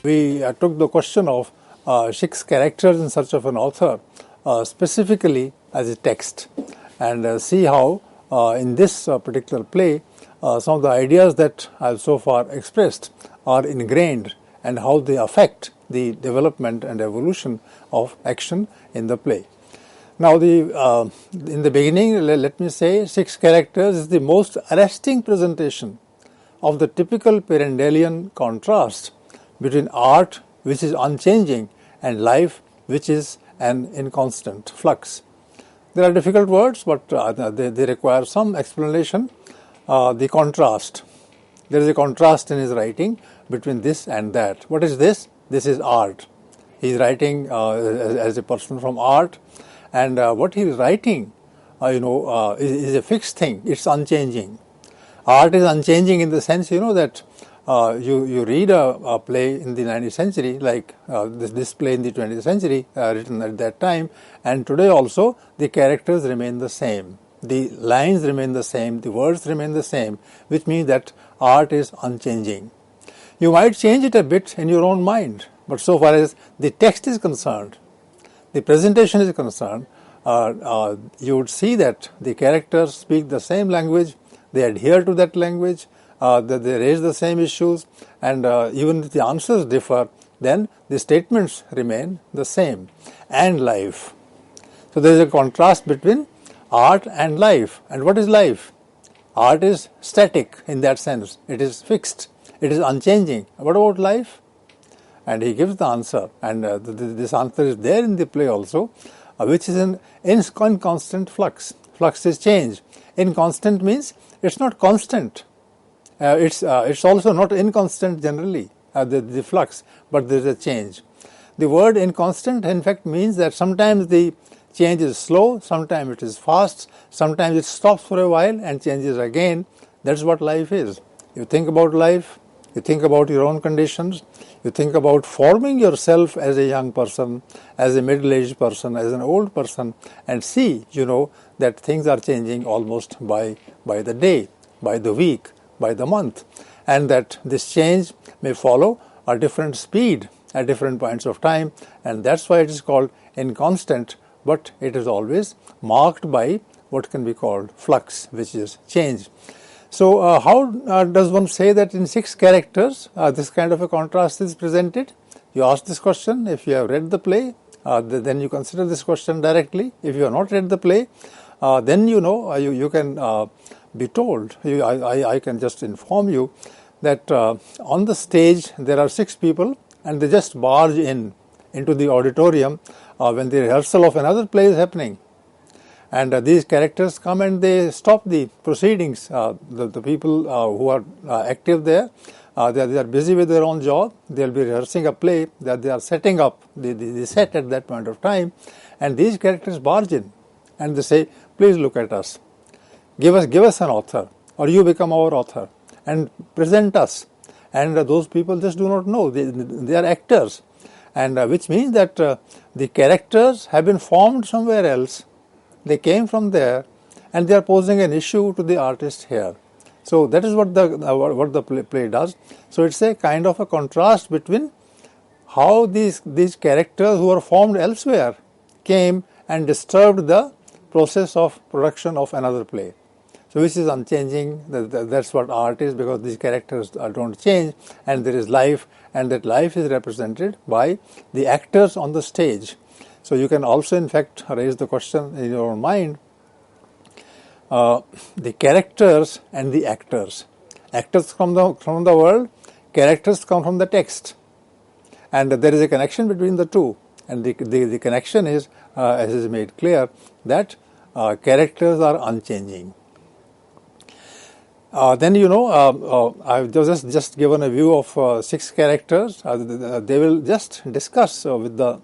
We took the question of 6 characters in search of an author specifically as a text, and see how in this particular play some of the ideas that I have so far expressed are ingrained and how they affect the development and evolution of action in the play. Now, in the beginning, let me say 6 characters is the most arresting presentation of the typical Pirendellian contrast between art, which is unchanging, and life, which is an inconstant flux. There are difficult words, but they require some explanation. The contrast. There is a contrast in his writing between this and that. What is this? This is art. He is writing as a person from art, and what he is writing, is a fixed thing. It's unchanging. Art is unchanging in the sense, that you read a play in the 19th century, like this play in the 20th century, written at that time, and today also the characters remain the same. The lines remain the same, the words remain the same, which means that art is unchanging. You might change it a bit in your own mind, but so far as the text is concerned, the presentation is concerned, you would see that the characters speak the same language, they adhere to that language, that they raise the same issues, and even if the answers differ, then the statements remain the same, and life. So there is a contrast between art and life. And what is life? Art is static in that sense. It is fixed. It is unchanging. What about life? And he gives the answer, and this answer is there in the play also, which is an inconstant flux. Flux is change. Inconstant means it's not constant. It's also not inconstant generally, the flux, but there is a change. The word inconstant, in fact, means that sometimes the change is slow, sometimes it is fast, sometimes it stops for a while and changes again. That's what life is. You think about life, you think about your own conditions, you think about forming yourself as a young person, as a middle-aged person, as an old person, and see, that things are changing almost by the day, by the week, by the month, and that this change may follow a different speed at different points of time, and that's why it is called inconstant, but it is always marked by what can be called flux, which is change. So how does one say that in 6 characters this kind of a contrast is presented? You ask this question. If you have read the play, then you consider this question directly. If you have not read the play, then you can be told. I can just inform you that on the stage there are 6 people, and they just barge into the auditorium when the rehearsal of another play is happening. And these characters come and they stop the proceedings. The people who are active there, they are busy with their own job. They will be rehearsing a play that they are setting up the set at that point of time. And these characters barge in and they say, please look at us. Give us an author, or you become our author and present us. And those people just do not know. They are actors. And which means that the characters have been formed somewhere else. They came from there, and they are posing an issue to the artist here. So that is what the play does. So it's a kind of a contrast between how these characters who are formed elsewhere came and disturbed the process of production of another play. So which is unchanging. That's what art is, because these characters don't change, and there is life, and that life is represented by the actors on the stage. So you can also, in fact, raise the question in your own mind, the characters and the actors. Actors from the world, characters come from the text. And there is a connection between the two. And the connection is, as is made clear, that characters are unchanging. Then I've just given a view of 6 characters. They will just discuss with the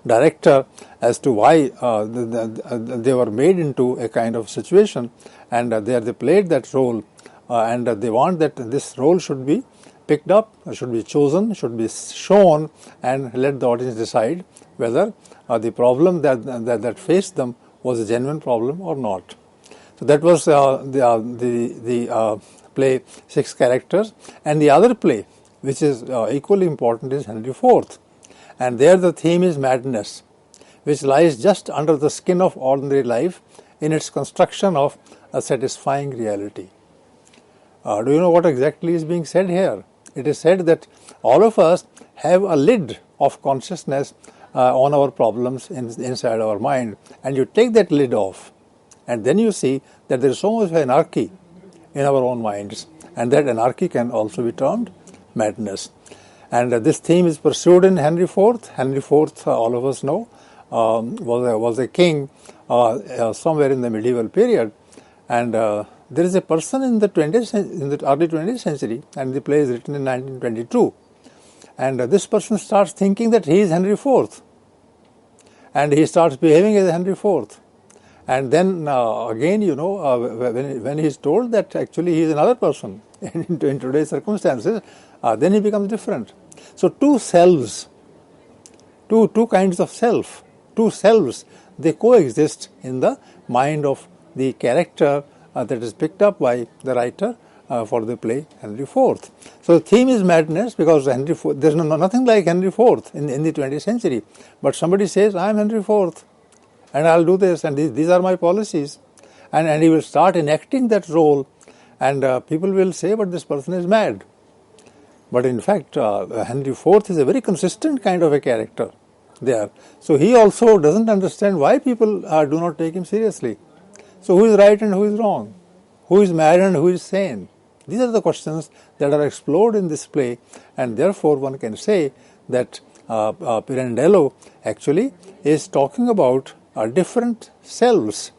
director as to why they were made into a kind of situation, and they played that role, and they want that this role should be picked up, should be chosen, should be shown, and let the audience decide whether the problem that faced them was a genuine problem or not. So that was the play 6 characters, and the other play which is equally important, is Henry IV. And there the theme is madness, which lies just under the skin of ordinary life in its construction of a satisfying reality. Do you know what exactly is being said here? It is said that all of us have a lid of consciousness on our problems inside our mind, and you take that lid off, and then you see that there is so much anarchy in our own minds, and that anarchy can also be termed madness. And this theme is pursued in Henry IV. Henry IV, all of us know, was a king somewhere in the medieval period, and there is a person in the early 20th century, and the play is written in 1922, and this person starts thinking that he is Henry IV, and he starts behaving as Henry IV. And then again, when he is told that actually he is another person in today's circumstances, then he becomes different. So two selves, two kinds of self, two selves, they coexist in the mind of the character that is picked up by the writer for the play Henry IV. So the theme is madness, because Henry IV, there is nothing like Henry IV in the 20th century. But somebody says, I am Henry IV, and I'll do this, and these are my policies. And he will start enacting that role, and people will say, but this person is mad. But in fact, Henry IV is a very consistent kind of a character there. So he also doesn't understand why people do not take him seriously. So who is right and who is wrong? Who is mad and who is sane? These are the questions that are explored in this play, and therefore one can say that Pirandello actually is talking about different selves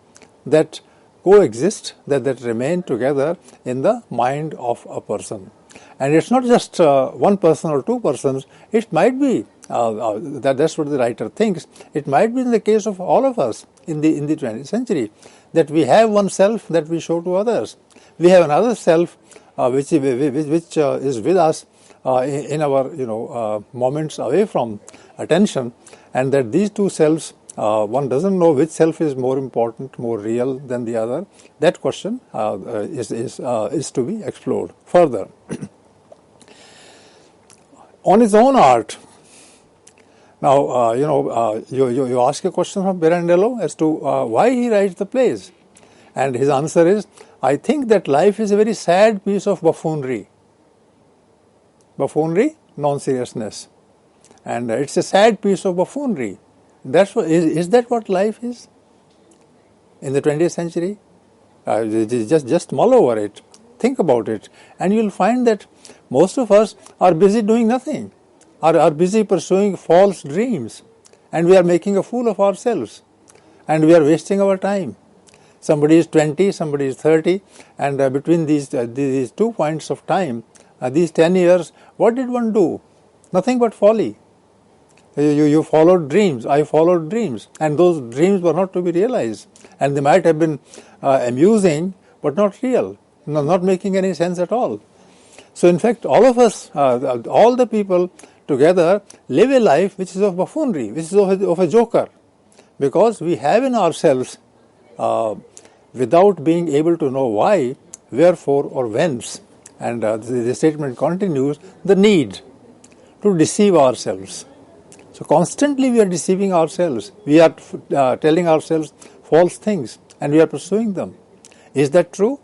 that coexist, that remain together in the mind of a person. And it's not just one person or two persons. It might be that's what the writer thinks. It might be in the case of all of us in the 20th century, that we have one self that we show to others. We have another self which is with us in our moments away from attention, and that these two selves, one doesn't know which self is more important, more real than the other. That question is to be explored further. On his own art, now you ask a question from Pirandello as to why he writes the plays, and his answer is, I think that life is a very sad piece of buffoonery, non-seriousness, and it's a sad piece of buffoonery. Is that what life is in the 20th century? Just mull over it, think about it, and you'll find that most of us are busy doing nothing, are busy pursuing false dreams, and we are making a fool of ourselves, and we are wasting our time. Somebody is 20, somebody is 30, and between these 2 points of time, these 10 years, what did one do? Nothing but folly. You followed dreams, I followed dreams, and those dreams were not to be realized, and they might have been amusing, but not real, not making any sense at all. So in fact, all of us, all the people together, live a life which is of buffoonery, which is of a joker, because we have in ourselves, without being able to know why, wherefore, or whence, and the statement continues, the need to deceive ourselves. So constantly we are deceiving ourselves. We are telling ourselves false things, and we are pursuing them. Is that true?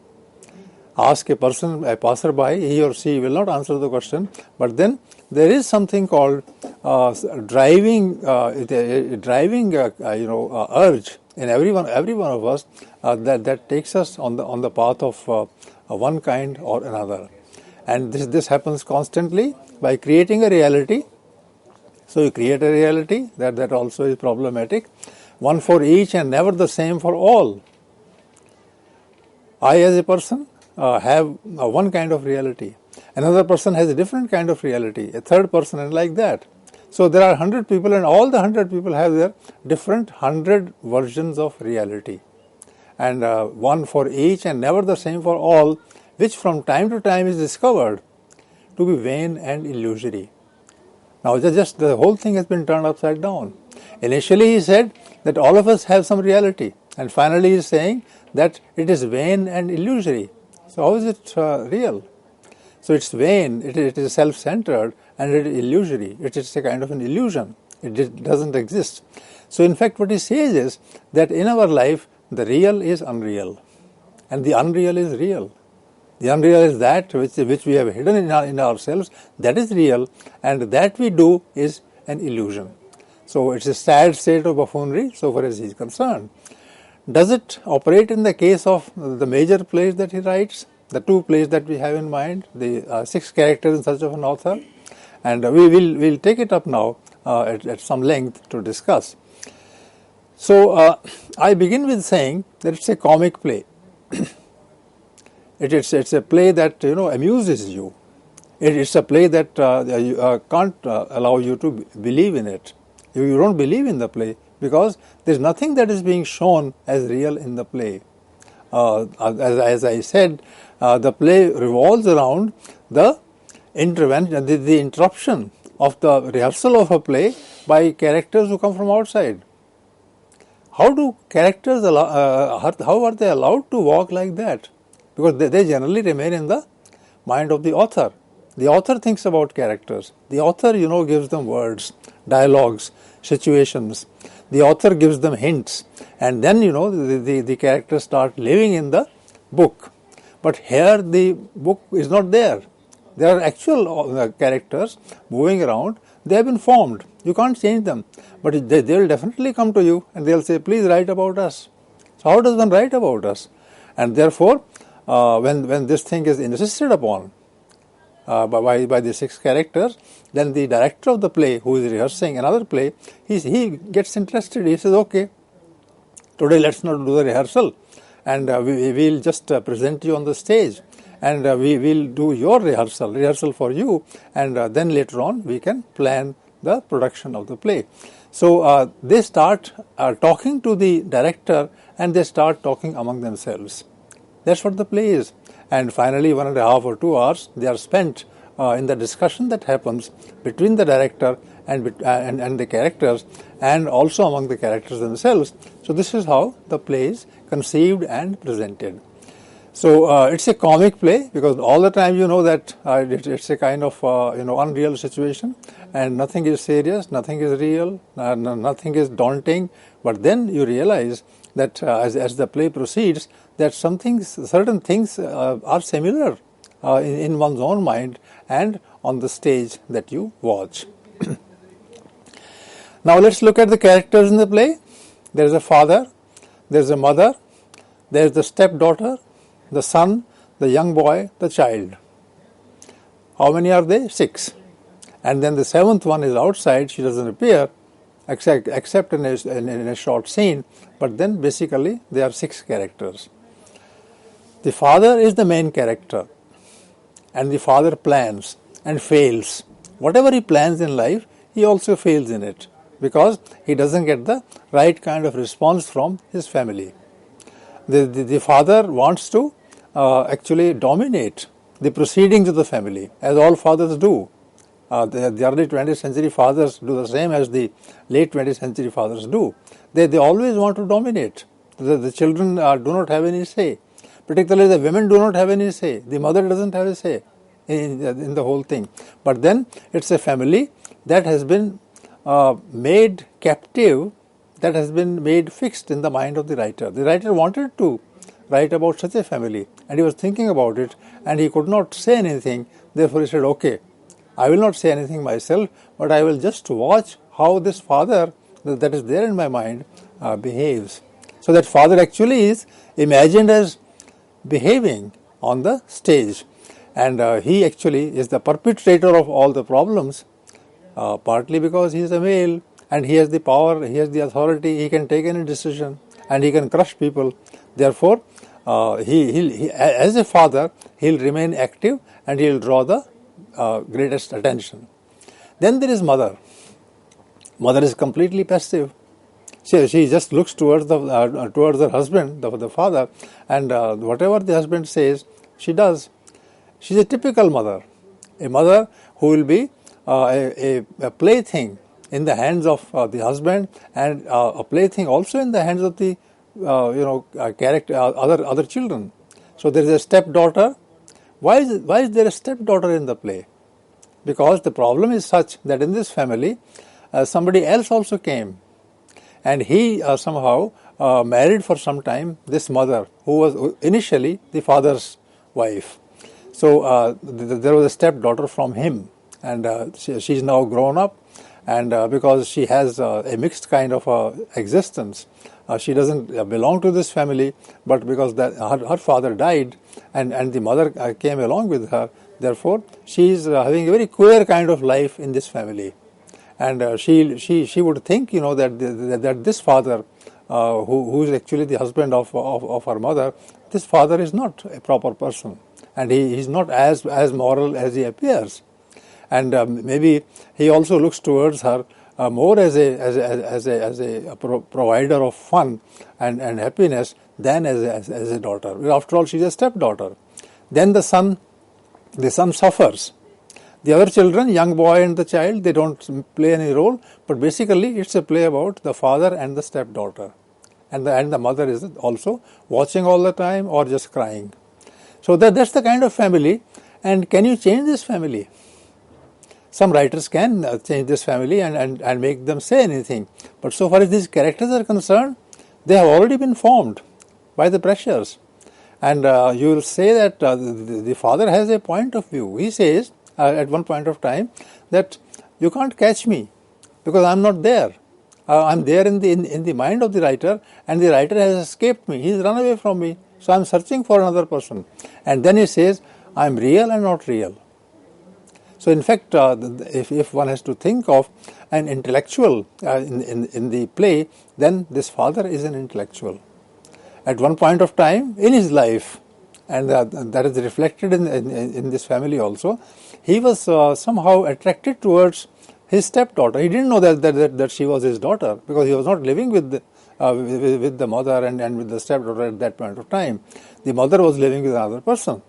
Ask a passerby, he or she will not answer the question, but then there is something called driving urge in every one of us that takes us on the path of one kind or another, and this happens constantly by creating a reality. So you create a reality that also is problematic. One for each and never the same for all. I as a person have one kind of reality. Another person has a different kind of reality. A third person, and like that. So there are 100 people, and all the 100 people have their different 100 versions of reality. And one for each and never the same for all, which from time to time is discovered to be vain and illusory. Now just the whole thing has been turned upside down. Initially he said that all of us have some reality, and finally he is saying that it is vain and illusory. So how is it real? So it's vain, it is self-centered, and it is illusory. It is a kind of an illusion. It doesn't exist. So in fact what he says is that in our life the real is unreal and the unreal is real. The unreal is that which we have hidden in ourselves, that is real, and that we do is an illusion. So it's a sad state of buffoonery so far as he is concerned. Does it operate in the case of the major plays that he writes, the two plays that we have in mind, the 6 characters in search of an author? And we'll take it up now at some length to discuss. So I begin with saying that it's a comic play. It's a play that amuses you. It's a play that you can't allow you to believe in it. You don't believe in the play because there's nothing that is being shown as real in the play. As I said, the play revolves around the intervention, the interruption of the rehearsal of a play by characters who come from outside. How do characters how are they allowed to walk like that? Because they generally remain in the mind of the author. The author thinks about characters. The author, gives them words, dialogues, situations. The author gives them hints, and then the characters start living in the book. But here the book is not there. There are actual characters moving around. They have been formed. You can't change them. But they will definitely come to you and they'll say, please write about us. So how does one write about us? And therefore, when this thing is insisted upon by the 6 characters, then the director of the play, who is rehearsing another play, he gets interested. He says, okay, today let's not do the rehearsal, and we'll just present you on the stage, and we will do your rehearsal for you, and then later on we can plan the production of the play. So they start talking to the director, and they start talking among themselves. That's what the play is. And finally 1.5 or 2 hours they are spent in the discussion that happens between the director and the characters, and also among the characters themselves. So this is how the play is conceived and presented. So it's a comic play because all the time that it's a kind of unreal situation, and nothing is serious, nothing is real, nothing is daunting. But then you realize that as the play proceeds, that certain things are similar in one's own mind and on the stage that you watch. Now let's look at the characters in the play. There is a father, there is a mother, there is the stepdaughter, the son, the young boy, the child. How many are they? 6. And then the 7th one is outside. She doesn't appear except in a short scene, but then basically there are 6 characters. The father is the main character, and the father plans and fails. Whatever he plans in life, he also fails in it because he doesn't get the right kind of response from his family. The father wants to actually dominate the proceedings of the family, as all fathers do. The early 20th century fathers do the same as the late 20th century fathers do. They always want to dominate. The children do not have any say. Particularly the women do not have any say. The mother doesn't have a say in the whole thing. But then it's a family that has been made captive, that has been made fixed in the mind of the writer. The writer wanted to write about such a family, and he was thinking about it, and he could not say anything. Therefore he said, okay, I will not say anything myself, but I will just watch how this father that is there in my mind behaves. So that father actually is imagined as behaving on the stage, and he actually is the perpetrator of all the problems, partly because he is a male and he has the power, he has the authority, he can take any decision and he can crush people. Therefore, he as a father, he'll remain active and he'll draw the greatest attention. Then there is mother. Mother is completely passive. She just looks towards her husband, the father, and whatever the husband says, she does. She's a typical mother, a mother who will be a plaything in the hands of the husband, and a plaything also in the hands of the other children. So there is a stepdaughter why is there a stepdaughter in the play? Because the problem is such that in this family, somebody else also came, and he somehow married for some time this mother who was initially the father's wife. So there was a stepdaughter from him, and she's now grown up, and because she has a mixed kind of existence, she doesn't belong to this family, but because her father died and the mother came along with her, therefore she is having a very queer kind of life in this family. And she would think, that this father, who is actually the husband of her mother, this father is not a proper person, and he is not as moral as he appears. And maybe he also looks towards her more as a provider of fun and happiness than as a daughter. After all, she's a stepdaughter. Then the son suffers. The other children, young boy and the child, they don't play any role, but basically it's a play about the father and the stepdaughter. And the mother is also watching all the time or just crying. So that's the kind of family. And can you change this family? Some writers can change this family and make them say anything. But so far as these characters are concerned, they have already been formed by the pressures. And you will say that the father has a point of view. He says at one point of time that you can't catch me because I'm not there. I'm there in the mind of the writer, and the writer has escaped me. He's run away from me. So I'm searching for another person. And then he says, I'm real and not real. So in fact, if one has to think of an intellectual in the play, then this father is an intellectual. At one point of time in his life, and that is reflected in this family also, he was somehow attracted towards his stepdaughter. He didn't know that she was his daughter, because he was not living with the mother and with the stepdaughter at that point of time. The mother was living with another person.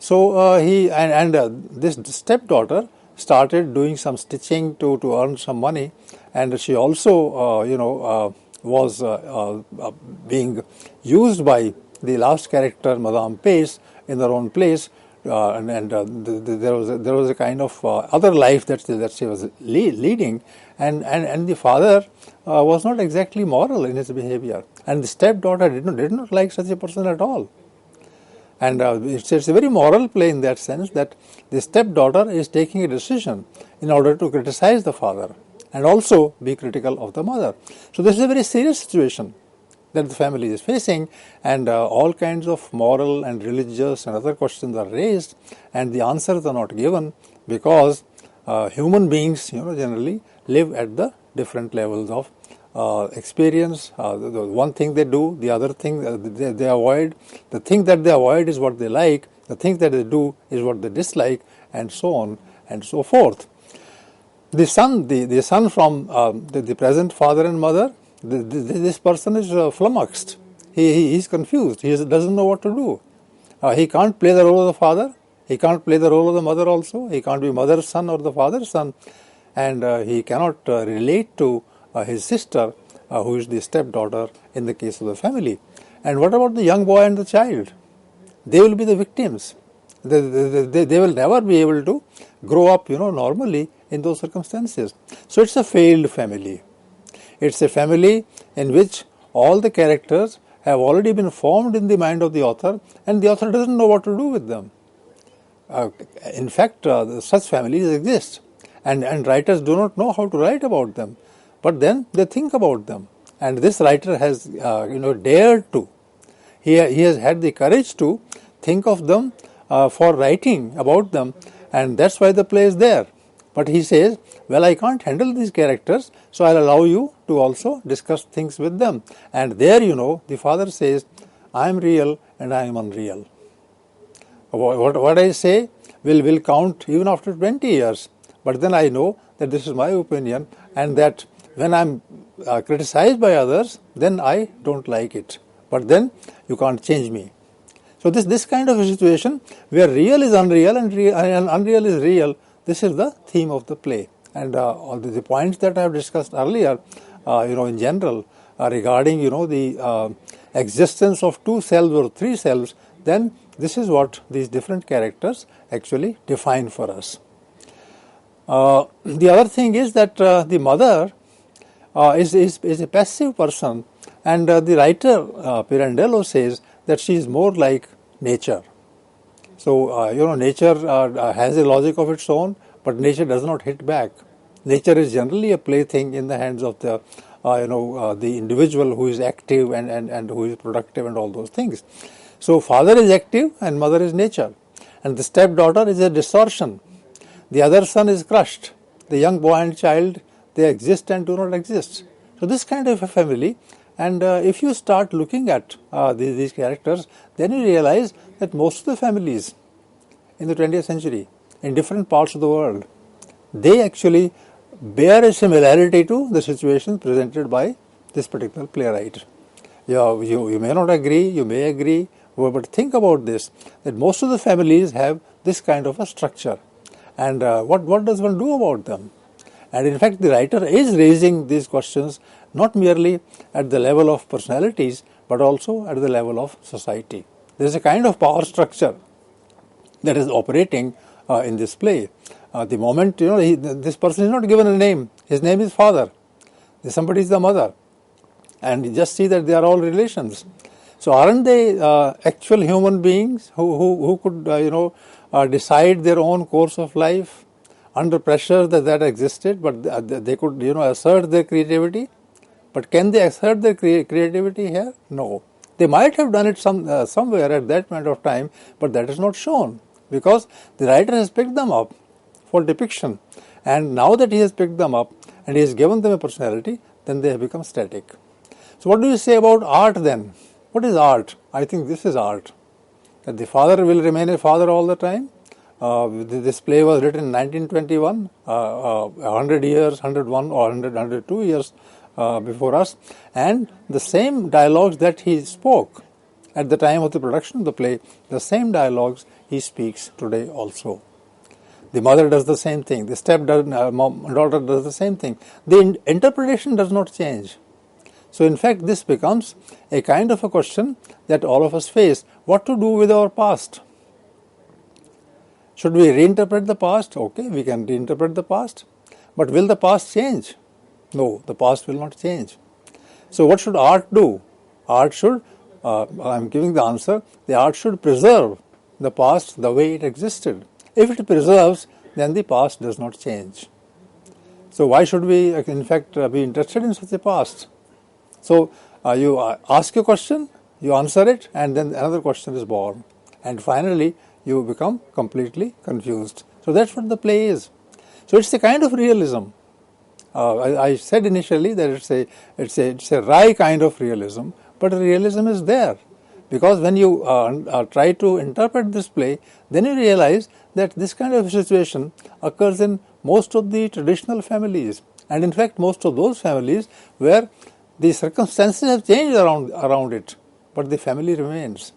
So this stepdaughter started doing some stitching to earn some money, and she also was being used by the last character, Madame Pace, in her own place, there was a kind of other life that she was leading, and the father was not exactly moral in his behavior, and the stepdaughter did not like such a person at all. And it's a very moral play in that sense, that the stepdaughter is taking a decision in order to criticize the father and also be critical of the mother. So this is a very serious situation that the family is facing, and all kinds of moral and religious and other questions are raised, and the answers are not given, because human beings generally live at the different levels of experience. The one thing they do, the other thing they avoid. The thing that they avoid is what they like, the thing that they do is what they dislike, and so on and so forth. The son from the present father and mother, this person is flummoxed. He is confused. He doesn't know what to do. He can't play the role of the father. He can't play the role of the mother also. He can't be mother's son or the father's son. And he cannot relate to his sister, who is the stepdaughter in the case of the family. And what about the young boy and the child? They will be the victims. They will never be able to grow up, normally in those circumstances. So it's a failed family. It's a family in which all the characters have already been formed in the mind of the author, and the author doesn't know what to do with them. In fact, such families exist, and writers do not know how to write about them, but then they think about them. And this writer has, dared to. He has had the courage to think of them for writing about them, and that's why the play is there. But he says, well, I can't handle these characters, so I'll allow you to also discuss things with them. And there, the father says, I am real and I am unreal. What I say will count even after 20 years. But then I know that this is my opinion, and that when I'm criticized by others, then I don't like it. But then you can't change me. So this kind of a situation where real is unreal and unreal is real, this is the theme of the play. And all the points that I have discussed earlier, in general, regarding, the existence of two selves or three selves, then this is what these different characters actually define for us. The other thing is that the mother is a passive person, and the writer Pirandello says that she is more like nature. So, nature has a logic of its own, but nature does not hit back. Nature is generally a plaything in the hands of the individual who is active and who is productive and all those things. So, father is active and mother is nature. And the stepdaughter is a distortion. The other son is crushed. The young boy and child, they exist and do not exist. So, this kind of a family, and if you start looking at these characters, then you realize that most of the families in the 20th century, in different parts of the world, they actually bear a similarity to the situation presented by this particular playwright. You may not agree, you may agree, but think about this, that most of the families have this kind of a structure. And what does one do about them? And in fact, the writer is raising these questions not merely at the level of personalities, but also at the level of society. There is a kind of power structure that is operating in this play. The moment, this person is not given a name, his name is father, somebody is the mother, and you just see that they are all relations. So aren't they actual human beings who could, decide their own course of life under pressure that existed, but they could, assert their creativity? But can they assert their creativity here? No. They might have done it somewhere at that point of time, but that is not shown, because the writer has picked them up for depiction. And now that he has picked them up and he has given them a personality, then they have become static. So what do you say about art then? What is art? I think this is art. That the father will remain a father all the time. This play was written in 1921, 100 years, 101 or 102 years before us, and the same dialogues that he spoke at the time of the production of the play, the same dialogues he speaks today also. The mother does the same thing, the stepdaughter does the same thing. The interpretation does not change. So in fact, this becomes a kind of a question that all of us face. What to do with our past? Should we reinterpret the past? Okay, we can reinterpret the past. But will the past change? No, the past will not change. So what should art do? Art should, I'm giving the answer, the art should preserve the past the way it existed. If it preserves, then the past does not change. So why should we, in fact, be interested in such a past? So you ask a question, you answer it, and then another question is born. And finally, you become completely confused. So that's what the play is. So it's a kind of realism. I said initially that it's a wry kind of realism, but realism is there. Because when you try to interpret this play, then you realize that this kind of situation occurs in most of the traditional families. And in fact, most of those families where the circumstances have changed around it, but the family remains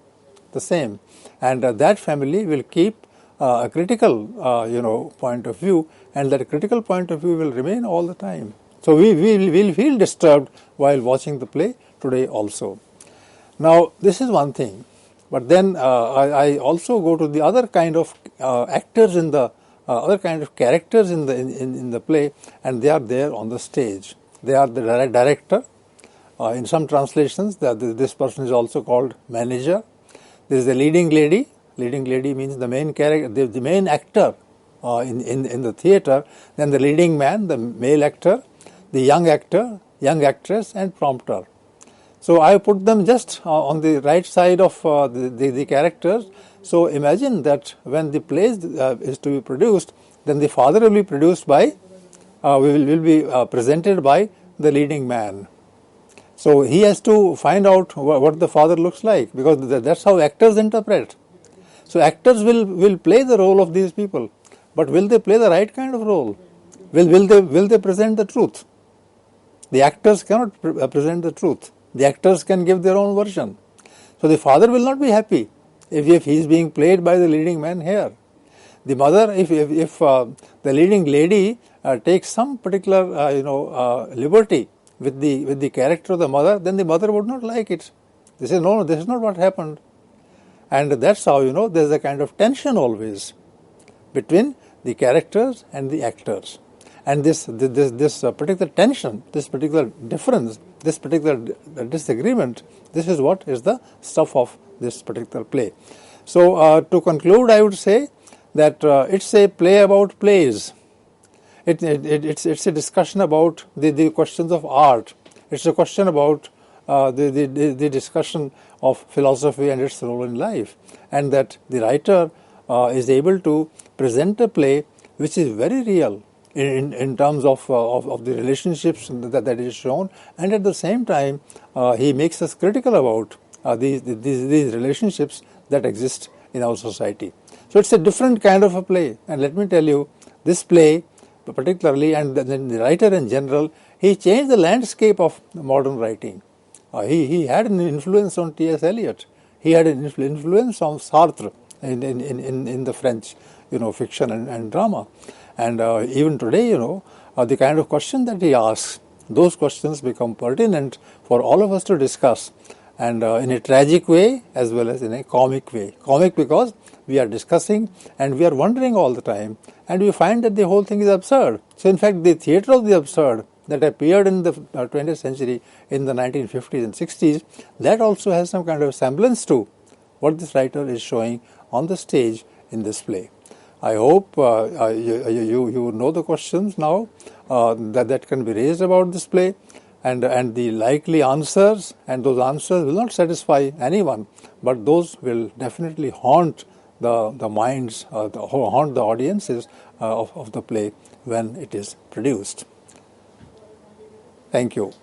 the same. And that family will keep a critical, point of view, and that critical point of view will remain all the time. So we will feel disturbed while watching the play today also. Now, this is one thing, but then I also go to the other kind of actors in the other kind of characters in the play, and they are there on the stage. They are the director. In some translations, this person is also called manager. There is the leading lady. Leading lady means the main character, the main actor in the theatre. Then the leading man, the male actor, the young actor, young actress, and prompter. So I put them just on the right side of the characters. So imagine that when the play is to be produced, then the father will be produced by, will be presented by the leading man. So he has to find out what the father looks like, because that's how actors interpret. So actors will play the role of these people, but will they play the right kind of role? Will they present the truth? The actors cannot present the truth. The actors can give their own version. So the father will not be happy if he is being played by the leading man here. The mother, if the leading lady takes some particular liberty with the character of the mother, then the mother would not like it. They say, no, this is not what happened. And that's how, there's a kind of tension always between the characters and the actors. And this particular tension, this particular difference, this particular disagreement, this is what is the stuff of this particular play. So to conclude, I would say that it's a play about plays. It's a discussion about the questions of art. It's a question about the discussion of philosophy and its role in life, and that the writer is able to present a play which is very real in terms of the relationships that is shown, and at the same time he makes us critical about these relationships that exist in our society. So it's a different kind of a play, and let me tell you, this play particularly, and the writer in general, he changed the landscape of modern writing. He had an influence on T.S. Eliot. He had an influence on Sartre in the French, fiction and drama. And even today, the kind of question that he asks, those questions become pertinent for all of us to discuss, and in a tragic way as well as in a comic way. Comic because we are discussing and we are wondering all the time, and we find that the whole thing is absurd. So in fact, the theatre of the absurd that appeared in the 20th century in the 1950s and 60s, that also has some kind of semblance to what this writer is showing on the stage in this play. I hope you know the questions now that can be raised about this play, and the likely answers, and those answers will not satisfy anyone, but those will definitely haunt the minds, haunt the audiences of the play when it is produced. Thank you.